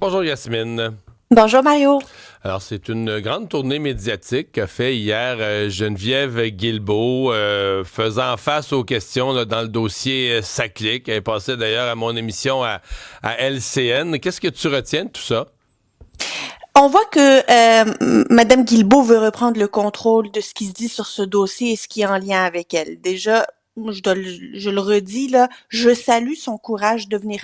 Bonjour Yasmine. Bonjour Mario. Alors, c'est une grande tournée médiatique qu'a fait hier Geneviève Guilbeault, faisant face aux questions là, dans le dossier Saclic. Elle est passée d'ailleurs à mon émission à LCN. Qu'est-ce que tu retiens de tout ça? On voit que Madame Guilbeault veut reprendre le contrôle de ce qui se dit sur ce dossier et ce qui est en lien avec elle. Déjà, moi, je le redis là, je salue son courage de venir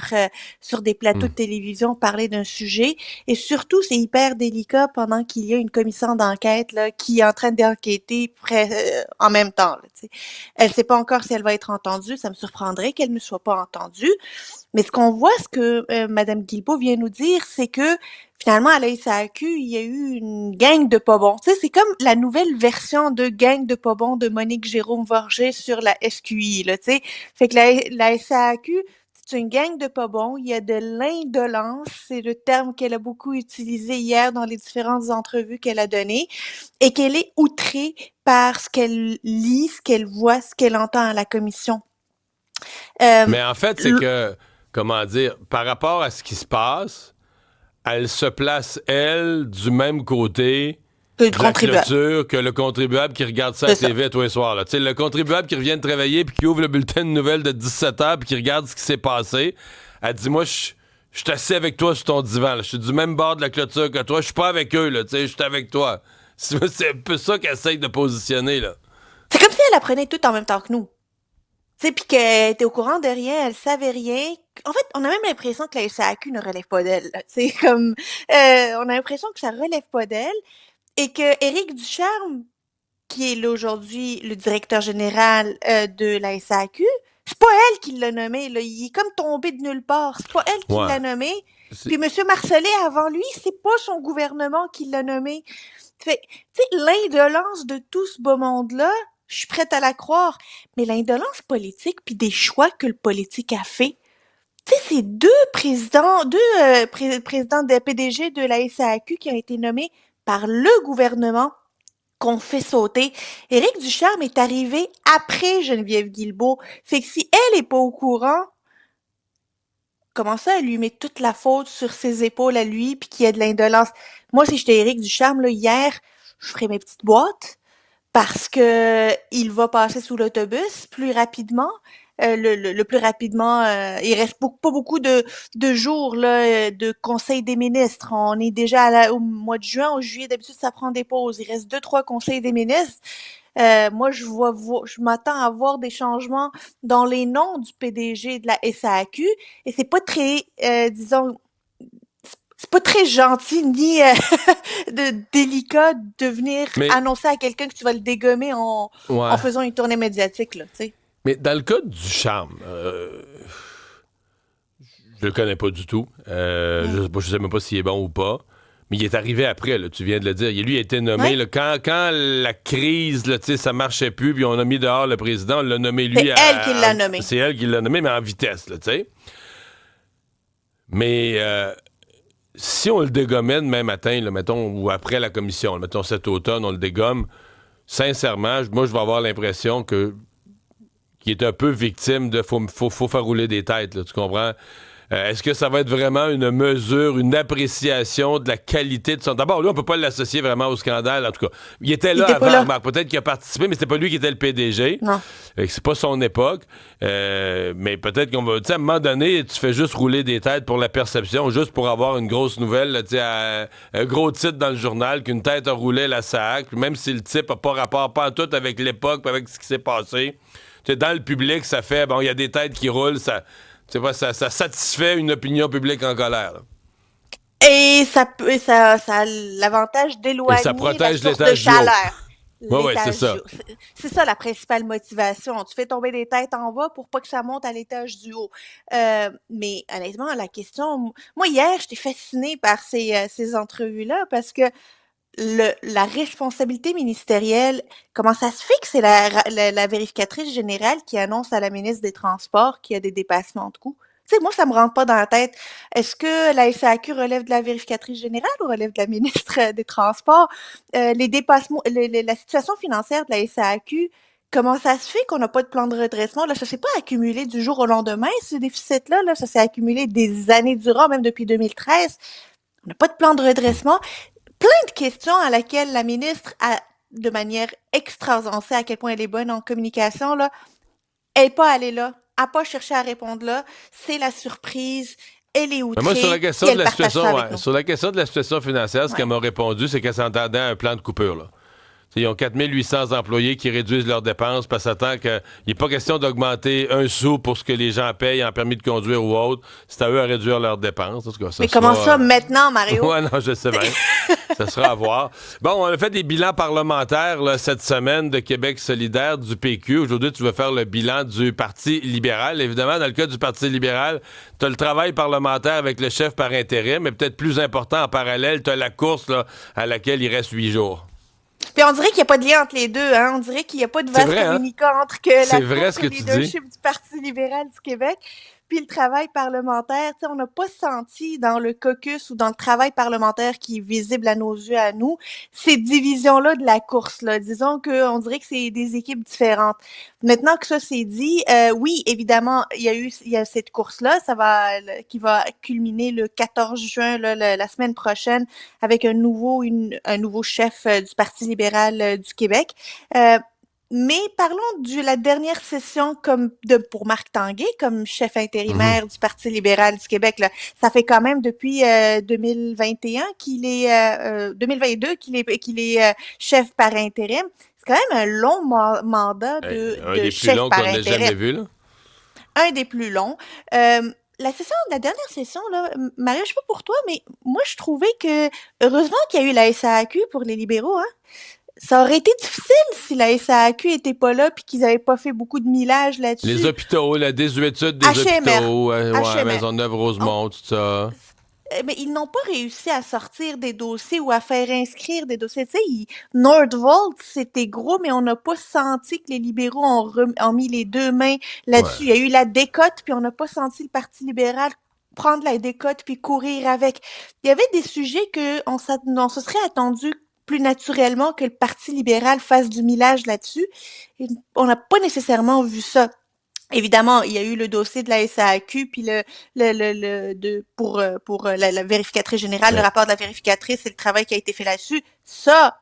sur des plateaux Hmm. de télévision parler d'un sujet et surtout c'est hyper délicat pendant qu'il y a une commission d'enquête là qui est en train d'enquêter en même temps. Là, tu sais. Elle sait pas encore si elle va être entendue, ça me surprendrait qu'elle ne soit pas entendue. Mais ce qu'on voit, ce que Madame Guilbeault vient nous dire, c'est que finalement, à la SAQ, il y a eu une gang de pas bons. Tu sais, c'est comme la nouvelle version de gang de pas bons de Monique Jérôme Forget sur la SQI, là, tu sais. Fait que la SAQ, c'est une gang de pas bons. Il y a de l'indolence, c'est le terme qu'elle a beaucoup utilisé hier dans les différentes entrevues qu'elle a données, et qu'elle est outrée par ce qu'elle lit, ce qu'elle voit, ce qu'elle entend à la commission. Euh, Mais en fait, c'est que, comment dire, par rapport à ce qui se passe, elle se place, elle, du même côté le de la contribuable. clôture que le contribuable qui regarde ça à C'est la ça. TV tous les soirs. Là. Tu sais, le contribuable qui revient de travailler puis qui ouvre le bulletin de nouvelles de 17h puis qui regarde ce qui s'est passé, elle dit, moi, je suis assis avec toi sur ton divan. Là. Je suis du même bord de la clôture que toi. Je suis pas avec eux, là. Tu sais, je suis avec toi. C'est un peu ça qu'elle essaye de positionner, là. C'est comme si elle apprenait tout en même temps que nous. Tu sais, puis qu'elle était au courant de rien, elle savait rien. En fait, on a même l'impression que la SAQ ne relève pas d'elle. Tu sais, comme on a l'impression que ça relève pas d'elle et que Éric Ducharme, qui est là aujourd'hui le directeur général de la SAQ, c'est pas elle qui l'a nommé. Là. Il est comme tombé de nulle part. C'est pas elle qui Ouais. l'a nommé. C'est- Puis Monsieur Marcellet, avant lui, c'est pas son gouvernement qui l'a nommé. Fait, tu sais, l'indolence de tout ce beau monde-là, je suis prête à la croire, mais l'indolence politique puis des choix que le politique a fait. Tu sais, c'est présidents des PDG de la SAQ qui ont été nommés par le gouvernement qu'on fait sauter. Éric Ducharme est arrivé après Geneviève Guilbeault. Fait que si elle est pas au courant, comment ça, elle lui met toute la faute sur ses épaules à lui puis qu'il y a de l'indolence. Moi, si j'étais Éric Ducharme, là, hier, je ferais mes petites boîtes parce que il va passer sous l'autobus plus rapidement. Le plus rapidement, il reste pas beaucoup de jours là, de conseil des ministres. On est déjà au mois de juin, au juillet, d'habitude ça prend des pauses. Il reste deux, trois conseils des ministres. Moi, je m'attends à voir des changements dans les noms du PDG de la SAQ et c'est pas très, disons, c'est pas très gentil ni de délicat de venir Mais, annoncer à quelqu'un que tu vas le dégommer en ouais. faisant une tournée médiatique, là, tu sais. Mais dans le cas du charme, je le connais pas du tout. Mm. Je sais même pas s'il est bon ou pas. Mais il est arrivé après, là, tu viens de le dire. Lui a été nommé. Ouais. Là, quand la crise, là, ça marchait plus, puis on a mis dehors le président, on l'a nommé lui C'est elle qui l'a nommé. c'est elle qui l'a nommé, mais en vitesse, là, tu sais. Mais si on le dégommait demain matin, là, mettons, ou après la commission, là, mettons cet automne, on le dégomme, sincèrement, moi, je vais avoir l'impression que qu'il est un peu victime de faut faire rouler des têtes, là, tu comprends? Est-ce que ça va être vraiment une mesure, une appréciation de la qualité de son... D'abord, lui, on peut pas l'associer vraiment au scandale, en tout cas. Il était Il là était pas avant, là. remarque. Peut-être qu'il a participé, mais c'était pas lui qui était le PDG. Non. C'est pas son époque. Mais peut-être qu'on va... Tu sais, à un moment donné, tu fais juste rouler des têtes pour la perception, juste pour avoir une grosse nouvelle, là, tu sais, un gros titre dans le journal, qu'une tête a roulé la SAC, puis même si le type a pas rapport, pas en tout avec l'époque, pas avec ce qui s'est passé. Tu sais, dans le public, ça fait... Bon, il y a des têtes qui roulent, ça... Tu sais pas, ça satisfait une opinion publique en colère. Là. Et ça a l'avantage Et ça d'éloigner la protège source de l'étage du haut. chaleur. Ouais, c'est L'étage du ça. haut. C'est ça la principale motivation. Tu fais tomber des têtes en bas pour pas que ça monte à l'étage du haut. Mais honnêtement, la question, moi hier, j'étais fascinée par ces entrevues-là parce que la responsabilité ministérielle, comment ça se fait que c'est la vérificatrice générale qui annonce à la ministre des Transports qu'il y a des dépassements de coûts? Tu sais, moi, ça me rentre pas dans la tête. Est-ce que la SAQ relève de la vérificatrice générale ou relève de la ministre des Transports? Les dépassements, la situation financière de la SAQ, comment ça se fait qu'on n'a pas de plan de redressement? Là, ça s'est pas accumulé du jour au lendemain, ce déficit-là. Là, ça s'est accumulé des années durant, même depuis 2013. On n'a pas de plan de redressement. Plein de questions à laquelle la ministre a, de manière extra, on sait à quel point elle est bonne en communication, là, elle n'est pas allée là, elle n'a pas cherché à répondre là. C'est la surprise. Elle est Mais moi, sur la outrée, puis question de elle la partage ça situation, avec ouais, nous. sur la question de la situation financière, ce qu'elle Ouais. m'a répondu, c'est qu'elle s'entendait à un plan de coupure, là. T'sais, ils ont 4800 employés qui réduisent leurs dépenses parce que ça qu'il n'est pas question d'augmenter un sou pour ce que les gens payent en permis de conduire ou autre. C'est à eux à réduire leurs dépenses. En tout cas, ça Mais comment sera... ça maintenant, Mario? Ouais, non, je sais bien. Ça sera à voir. Bon, on a fait des bilans parlementaires là, cette semaine de Québec solidaire, du PQ. Aujourd'hui, tu vas faire le bilan du Parti libéral. Évidemment, dans le cas du Parti libéral, tu as le travail parlementaire avec le chef par intérim, mais peut-être plus important en parallèle, tu as la course là, à laquelle il reste 8 jours. Puis on dirait qu'il n'y a pas de lien entre les deux, hein. On dirait qu'il n'y a pas de C'est vase vrai, hein? communicant entre que C'est la vrai course ce au que tu dis. leadership du Parti libéral du Québec puis le travail parlementaire. Tu sais, on n'a pas senti dans le caucus ou dans le travail parlementaire qui est visible à nos yeux, à nous, ces divisions-là de la course-là. Disons qu'on dirait que c'est des équipes différentes. Maintenant que ça c'est dit, oui, évidemment, il y a cette course-là, qui va culminer le 14 juin, là, la semaine prochaine, avec un nouveau chef du Parti libéral du Québec. Euh, mais parlons de la dernière session pour Marc Tanguay comme chef Mhm. intérimaire du Parti libéral du Québec. Là. Ça fait quand même depuis 2021 2022 qu'il est chef par intérim. C'est quand même un long mandat Hey, un de des plus chef longs par qu'on ait jamais intérim, vu, là. un des plus longs. La dernière session, là, Mario, je sais pas pour toi, mais moi, je trouvais que, heureusement qu'il y a eu la SAQ pour les libéraux, hein. Ça aurait été difficile si la SAQ était pas là puis qu'ils avaient pas fait beaucoup de millage Les là-dessus. hôpitaux, la désuétude des HMR. hôpitaux, ouais, HMR. On- Maisonneuve-Rosemont, tout ça. mais ils n'ont pas réussi à sortir des dossiers ou à faire inscrire des dossiers. Tu sais, Nordvolt, c'était gros, mais on n'a pas senti que les libéraux ont mis les deux mains là-dessus. Il y a Ouais. eu la décote, puis on n'a pas senti le Parti libéral prendre la décote puis courir avec. Il y avait des sujets on se serait attendu plus naturellement que le Parti libéral fasse du millage là-dessus. Et on n'a pas nécessairement vu ça. Évidemment, il y a eu le dossier de la SAQ, puis pour la vérificatrice générale, le Ouais. rapport de la vérificatrice et le travail qui a été fait là-dessus. Ça,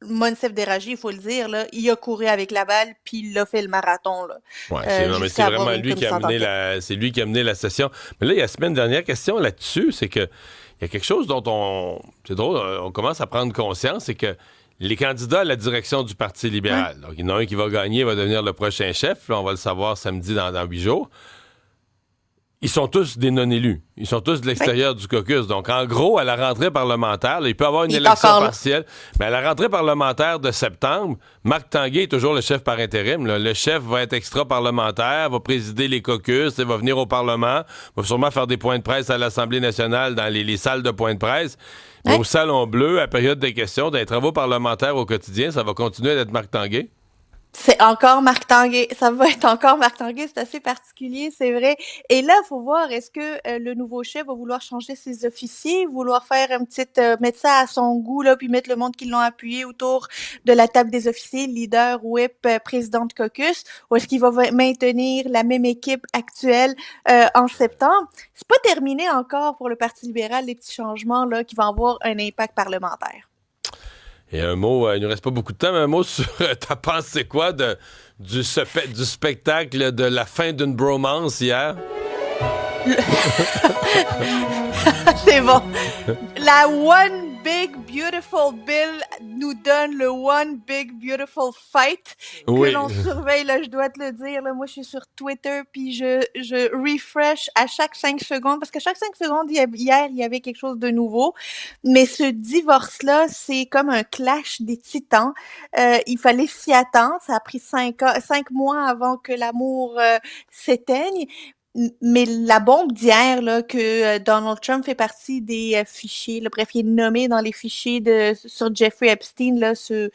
Monsef Déragi, il faut le dire, là, il a couru avec la balle, puis il a fait le marathon, là, Ouais, non, mais c'est jusqu'à avoir vraiment une lui qui a commission amené d'enquête. c'est lui qui a amené la session. Mais là, il y a la semaine dernière question là-dessus, c'est que il y a quelque chose dont c'est drôle, on commence à prendre conscience, c'est que les candidats à la direction du Parti Ouais. libéral, donc il y en a un qui va gagner, va devenir le prochain chef, là, on va le savoir samedi dans 8 jours. Ils sont tous des non-élus. Ils sont tous de Ouais. l'extérieur du caucus. Donc, en gros, à la rentrée parlementaire, là, il peut y avoir une Il est élection encore là. partielle, mais à la rentrée parlementaire de septembre, Marc Tanguay est toujours le chef par intérim, là. Le chef va être extra-parlementaire, va présider les caucus, il va venir au Parlement, va sûrement faire des points de presse à l'Assemblée nationale dans les salles de points de presse. Mais Ouais. au Salon Bleu, à période des questions, dans les travaux parlementaires au quotidien, ça va continuer d'être Marc Tanguay. C'est encore Marc Tanguay. Ça va être encore Marc Tanguay. C'est assez particulier, c'est vrai. Et là, il faut voir, est-ce que le nouveau chef va vouloir changer ses officiers, vouloir faire mettre ça à son goût, là, puis mettre le monde qui l'ont appuyé autour de la table des officiers, leader, whip, président de caucus, ou est-ce qu'il va maintenir la même équipe actuelle en septembre? C'est pas terminé encore pour le Parti libéral, les petits changements là, qui vont avoir un impact parlementaire. Et un mot, il ne nous reste pas beaucoup de temps, mais un mot sur ta pensée quoi du spectacle de la fin d'une bromance hier? C'est bon. La One Big Beautiful Bill nous donne le One Big Beautiful Fight que Oui. l'on surveille, là, je dois te le dire. Là, moi, je suis sur Twitter, puis je refresh à chaque 5 secondes, parce que chaque 5 secondes, hier, il y avait quelque chose de nouveau. Mais ce divorce-là, c'est comme un clash des titans. Il fallait s'y attendre. Ça a pris 5 mois avant que l'amour s'éteigne. Mais la bombe d'hier, là, que Donald Trump fait partie des fichiers, là, bref, il est nommé dans les fichiers sur Jeffrey Epstein, là, ce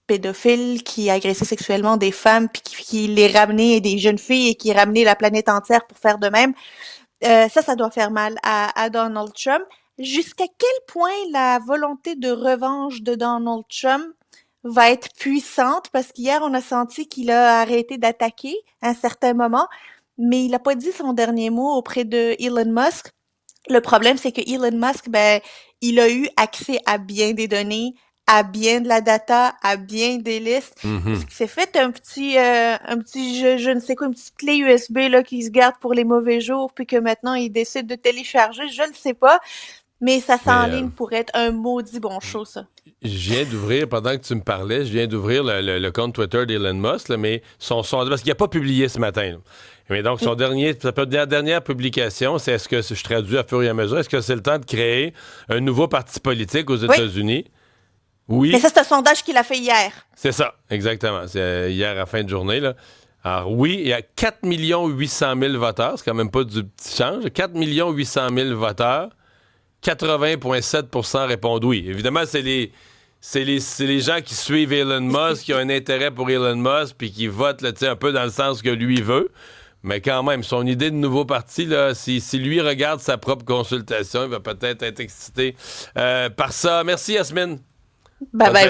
pédophile qui a agressé sexuellement des femmes puis qui les ramenait, des jeunes filles et qui ramenait la planète entière pour faire de même. Ça doit faire mal à Donald Trump. Jusqu'à quel point la volonté de revanche de Donald Trump va être puissante parce qu'hier, on a senti qu'il a arrêté d'attaquer à un certain moment, mais il n'a pas dit son dernier mot auprès de Elon Musk. Le problème, c'est que Elon Musk, ben, il a eu accès à bien des données, à bien de la data, à bien des listes. Est-ce Mhm. qu'il s'est fait un petit jeu, je ne sais quoi, une petite clé USB là qui se garde pour les mauvais jours, puis que maintenant il décide de télécharger, je ne sais pas, mais ça Mais s'enligne pour être un maudit bon show, ça. je viens d'ouvrir, pendant que tu me parlais, je viens d'ouvrir le compte Twitter d'Elon Musk, là, mais parce qu'il n'a pas publié ce matin, là. Mais donc, Mm. la dernière publication, c'est est-ce que, je traduis à fur et à mesure, est-ce que c'est le temps de créer un nouveau parti politique aux Oui, États-Unis? mais Oui, ça, c'est un sondage qu'il a fait hier. c'est ça, exactement. C'est hier à la fin de journée, là. Alors oui, il y a 4 800 000 voteurs, c'est quand même pas du petit change. 4 800 000 voteurs, 80,7 répondent oui. Évidemment, c'est les gens qui suivent Elon Musk, qui ont un intérêt pour Elon Musk, puis qui votent là, tu sais, un peu dans le sens que lui veut. Mais quand même, son idée de nouveau parti, là, si lui regarde sa propre consultation, il va peut-être être excité par ça. Merci, Yasmine. Bye Bonne bye. fin